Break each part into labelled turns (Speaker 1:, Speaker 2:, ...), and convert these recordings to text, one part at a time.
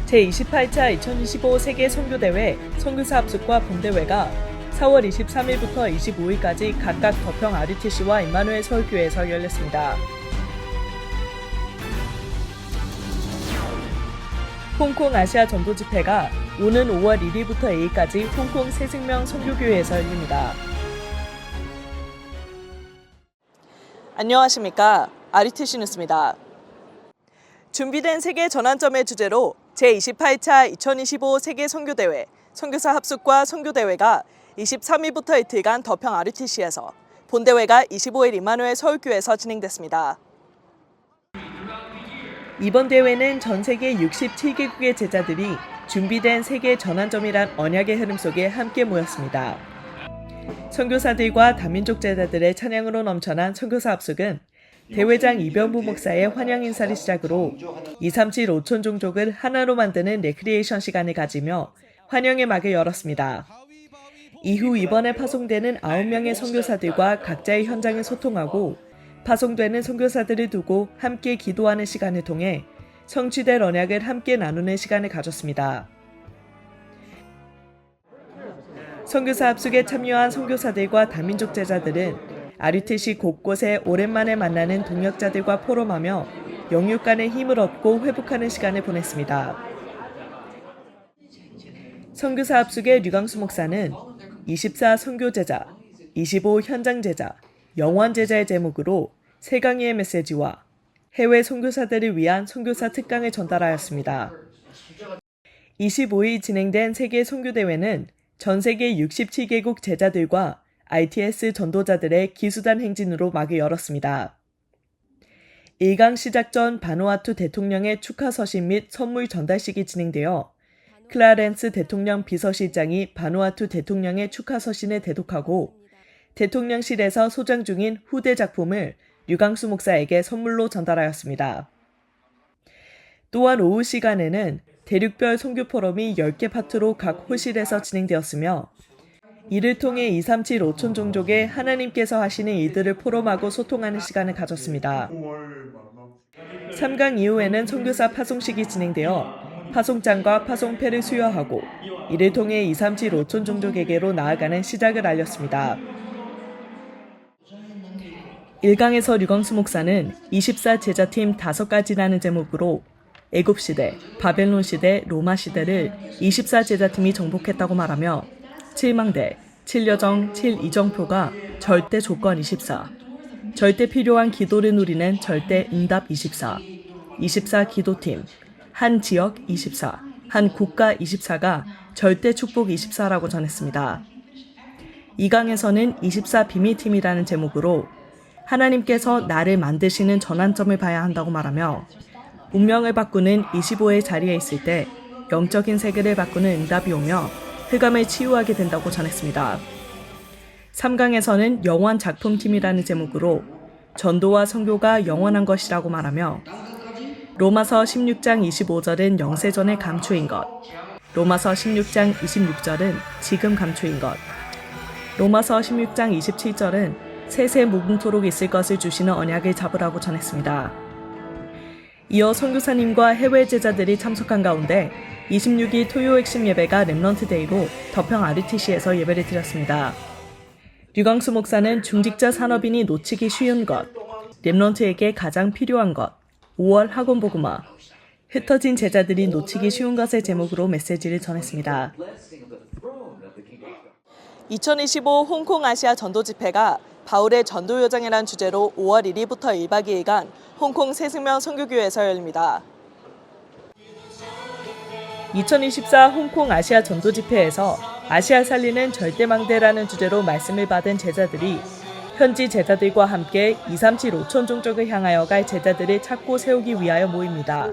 Speaker 1: 제28차 2025 세계 선교대회 선교사 합숙과 본대회가 4월 23일부터 25일까지 각각 덕평 RUTC와 임마누엘 서울교회에서 열렸습니다. 홍콩 아시아 전도 집회가 오는 5월 1일부터 2일까지 홍콩 새생명 선교교회에서 열립니다. 안녕하십니까. RUTC 뉴스입니다. 준비된 세계 전환점의 주제로 제28차 2025 세계 선교대회 선교사 합숙과 선교대회가 23일부터 이틀간 덕평 RUTC에서, 본대회가 25일 임마누엘 서울교회에서 진행됐습니다. 이번 대회는 전 세계 67개국의 제자들이 준비된 세계 전환점이란 언약의 흐름 속에 함께 모였습니다. 선교사들과 다민족 제자들의 찬양으로 넘쳐난 선교사 합숙은 대회장 이병부 목사의 환영 인사를 시작으로 237 5천 종족을 하나로 만드는 레크리에이션 시간을 가지며 환영의 막을 열었습니다. 이후 이번에 파송되는 9명의 선교사들과 각자의 현장을 소통하고 파송되는 선교사들을 두고 함께 기도하는 시간을 통해 성취될 언약을 함께 나누는 시간을 가졌습니다. 선교사 합숙에 참여한 선교사들과 다민족 제자들은 RUTC 곳곳에 오랜만에 만나는 동역자들과 포럼하며 영육 간의 힘을 얻고 회복하는 시간을 보냈습니다. 선교사 합숙의 류광수 목사는 24 선교 제자, 25 현장 제자, 영원 제자의 제목으로 세 강의의 메시지와 해외 선교사들을 위한 선교사 특강을 전달하였습니다. 25일 진행된 세계 선교대회는 전 세계 67개국 제자들과 RTS 전도자들의 기수단 행진으로 막을 열었습니다. 1강 시작 전 바누아투 대통령의 축하 서신 및 선물 전달식이 진행되어 클라렌스 대통령 비서실장이 바누아투 대통령의 축하 서신을 대독하고 대통령실에서 소장 중인 후대 작품을 류광수 목사에게 선물로 전달하였습니다. 또한 오후 시간에는 대륙별 선교 포럼이 10개 파트로 각 홀실에서 진행되었으며 이를 통해 237 5천 종족의 하나님께서 하시는 일들을 포럼하고 소통하는 시간을 가졌습니다. 3강 이후에는 선교사 파송식이 진행되어 파송장과 파송패를 수여하고 이를 통해 237 5천 종족에게로 나아가는 시작을 알렸습니다. 1강에서 류광수 목사는 24 제자팀 5가지라는 제목으로 애굽시대, 바벨론시대, 로마시대를 24 제자팀이 정복했다고 말하며 7망대, 7여정, 7이정표가 절대 조건 24, 절대 필요한 기도를 누리는 절대 응답 24, 24 기도팀, 한 지역 24, 한 국가 24가 절대 축복 24라고 전했습니다. 2강에서는 24 비밀팀이라는 제목으로 하나님께서 나를 만드시는 전환점을 봐야 한다고 말하며 운명을 바꾸는 25의 자리에 있을 때 영적인 세계를 바꾸는 응답이 오며 흑암을 치유하게 된다고 전했습니다. 3강에서는 영원 작품팀이라는 제목으로 전도와 선교가 영원한 것이라고 말하며 로마서 16장 25절은 영세전에 감추인 것, 로마서 16장 26절은 지금 감추인 것, 로마서 16장 27절은 세세 무궁토록 있을 것을 주시는 언약을 잡으라고 전했습니다. 이어 선교사님과 해외 제자들이 참석한 가운데 26일 토요 핵심 예배가 렘넌트 데이로 덕평 RUTC에서 예배를 드렸습니다. 류광수 목사는 중직자 산업인이 놓치기 쉬운 것, 렘넌트에게 가장 필요한 것, 5월 학원 복음화, 흩어진 제자들이 놓치기 쉬운 것의 제목으로 메시지를 전했습니다. 2025 홍콩 아시아 전도 집회가 바울의 전도 요정이란 주제로 5월 1일부터 1박 2일간 홍콩 새생명 선교교회에서 열립니다. 2024 홍콩 아시아 전도 집회에서 아시아 살리는 절대망대라는 주제로 말씀을 받은 제자들이 현지 제자들과 함께 237 5천 종족을 향하여 갈 제자들을 찾고 세우기 위하여 모입니다.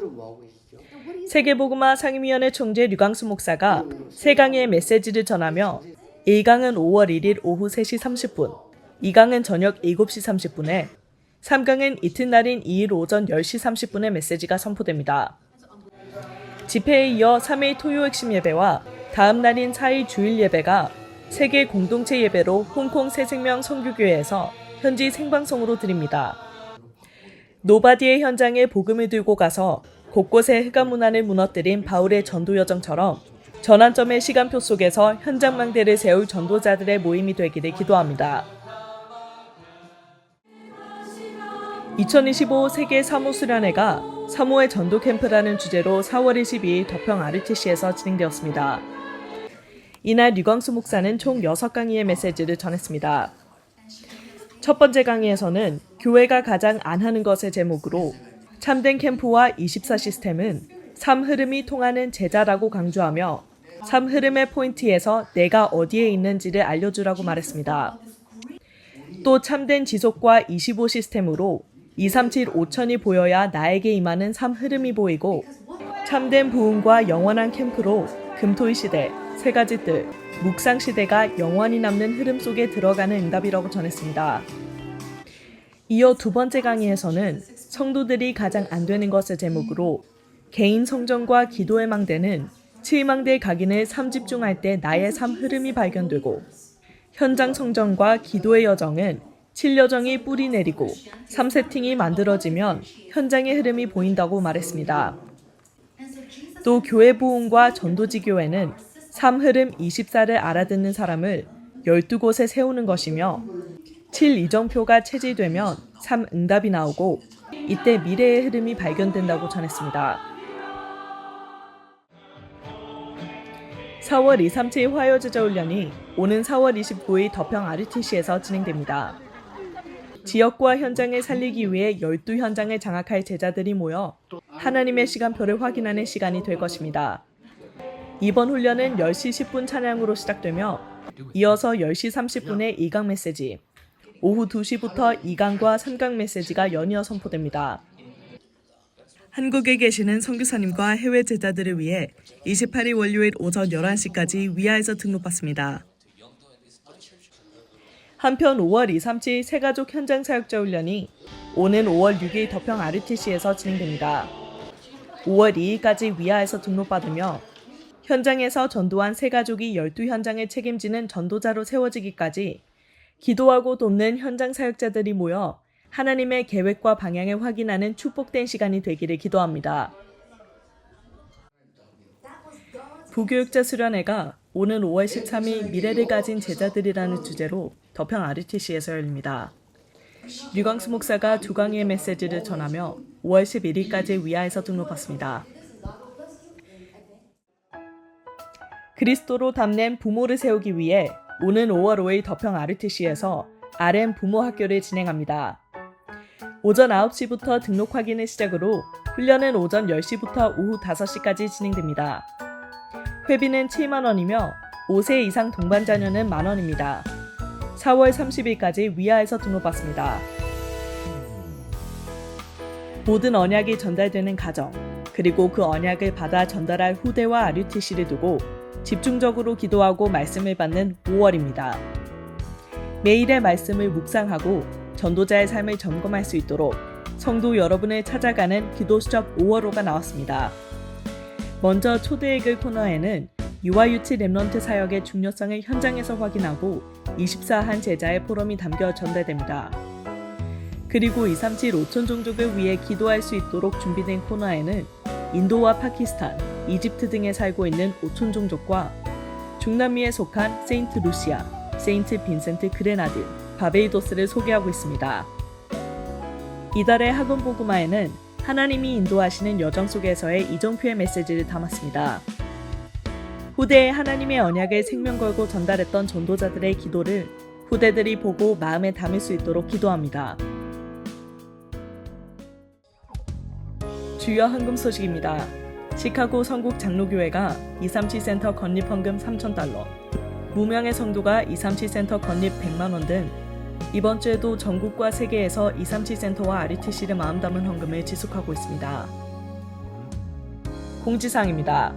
Speaker 1: 세계복음화 상임위원회 총재 류광수 목사가 세 강의 메시지를 전하며 1강은 5월 1일 오후 3시 30분, 2강은 저녁 7시 30분에, 3강은 이튿날인 2일 오전 10시 30분에 메시지가 선포됩니다. 집회에 이어 3일 토요 핵심 예배와 다음 날인 4일 주일 예배가 세계 공동체 예배로 홍콩 새생명 선교교회에서 현지 생방송으로 드립니다. 노바디의 현장에 복음을 들고 가서 곳곳에 흑암 문화를 무너뜨린 바울의 전도 여정처럼 전환점의 시간표 속에서 현장망대를 세울 전도자들의 모임이 되기를 기도합니다. 2025 세계 사모수련회가 사모의 전도 캠프라는 주제로 4월 22일 덕평 RTC에서 진행되었습니다. 이날 류광수 목사는 총 6강의의 메시지를 전했습니다. 첫 번째 강의에서는 교회가 가장 안 하는 것의 제목으로 참된 캠프와 24 시스템은 삶 흐름이 통하는 제자라고 강조하며 삶 흐름의 포인트에서 내가 어디에 있는지를 알려주라고 말했습니다. 또 참된 지속과 25 시스템으로 237 5천이 보여야 나에게 임하는 삶 흐름이 보이고 참된 부흥과 영원한 캠프로 금토의 시대, 세 가지 뜰, 묵상 시대가 영원히 남는 흐름 속에 들어가는 응답이라고 전했습니다. 이어 두 번째 강의에서는 성도들이 가장 안 되는 것의 제목으로 개인 성전과 기도의 망대는 치유망대 각인을 삼집중할 때 나의 삶 흐름이 발견되고 현장 성전과 기도의 여정은 7여정이 뿌리 내리고 3세팅이 만들어지면 현장의 흐름이 보인다고 말했습니다. 또 교회 부흥과 전도지 교회는 삶 흐름 24를 알아듣는 사람을 12곳에 세우는 것이며 7 이정표가 체질되면 3 응답이 나오고 이때 미래의 흐름이 발견된다고 전했습니다. 4월 237 화요제자훈련이 오는 4월 29일 덕평 RTC에서 진행됩니다. 지역과 현장을 살리기 위해 12현장을 장악할 제자들이 모여 하나님의 시간표를 확인하는 시간이 될 것입니다. 이번 훈련은 10시 10분 찬양으로 시작되며 이어서 10시 30분에 2강 메시지, 오후 2시부터 2강과 3강 메시지가 연이어 선포됩니다. 한국에 계시는 선교사님과 해외 제자들을 위해 28일 월요일 오전 11시까지 위아에서 등록받습니다. 한편 5월 237 새가족 현장 사역자 훈련이 오는 5월 6일 덕평 RTC에서 진행됩니다. 5월 2일까지 위아에서 등록받으며 현장에서 전도한 새가족이 12현장을 책임지는 전도자로 세워지기까지 기도하고 돕는 현장 사역자들이 모여 하나님의 계획과 방향을 확인하는 축복된 시간이 되기를 기도합니다. 부교육자 수련회가 오는 5월 13일 미래를 가진 제자들이라는 주제로 덕평 RTC에서 열립니다. 류광수 목사가 두 강의의 메시지를 전하며 5월 11일까지 위아에서 등록받습니다. 그리스도로 담는 부모를 세우기 위해 오는 5월 5일 덕평 RTC에서 RM 부모 학교를 진행합니다. 오전 9시부터 등록 확인을 시작으로 훈련은 오전 10시부터 오후 5시까지 진행됩니다. 회비는 7만 원이며 5세 이상 동반 자녀는 만 원입니다. 4월 30일까지 위아에서 등록받습니다. 모든 언약이 전달되는 가정, 그리고 그 언약을 받아 전달할 후대와 RUTC를 두고 집중적으로 기도하고 말씀을 받는 5월입니다. 매일의 말씀을 묵상하고 전도자의 삶을 점검할 수 있도록 성도 여러분을 찾아가는 기도 수첩 5월호가 나왔습니다. 먼저 초대의 코너에는 유아유치 렘넌트 사역의 중요성을 현장에서 확인하고 24한 제자의 포럼이 담겨 전달됩니다. 그리고 237 5천 종족을 위해 기도할 수 있도록 준비된 코너에는 인도와 파키스탄, 이집트 등에 살고 있는 5천 종족과 중남미에 속한 세인트 루시아, 세인트 빈센트 그레나드, 바베이도스를 소개하고 있습니다. 이달의 학원 복음화에는 하나님이 인도하시는 여정 속에서의 이정표의 메시지를 담았습니다. 후대에 하나님의 언약을 생명 걸고 전달했던 전도자들의 기도를 후대들이 보고 마음에 담을 수 있도록 기도합니다. 주요 헌금 소식입니다. 시카고 성국 장로교회가 237 센터 건립 헌금 3,000달러, 무명의 성도가 237 센터 건립 100만 원 등 이번 주에도 전국과 세계에서 237 센터와 RUTC를 마음 담은 헌금을 지속하고 있습니다. 공지사항입니다.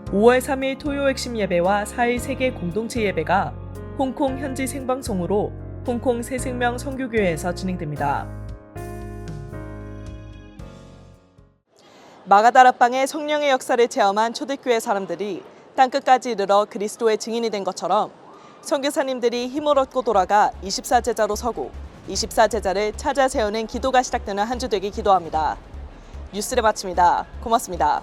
Speaker 1: 5월 3일 토요 핵심 예배와 4일 세계 공동체 예배가 홍콩 현지 생방송으로 홍콩 새생명 선교교회에서 진행됩니다. 마가다락방의 성령의 역사를 체험한 초대교회 사람들이 땅끝까지 이르러 그리스도의 증인이 된 것처럼 선교사님들이 힘을 얻고 돌아가 24제자로 서고 24제자를 찾아 세우는 기도가 시작되는 한 주 되길 기도합니다. 뉴스를 마칩니다. 고맙습니다.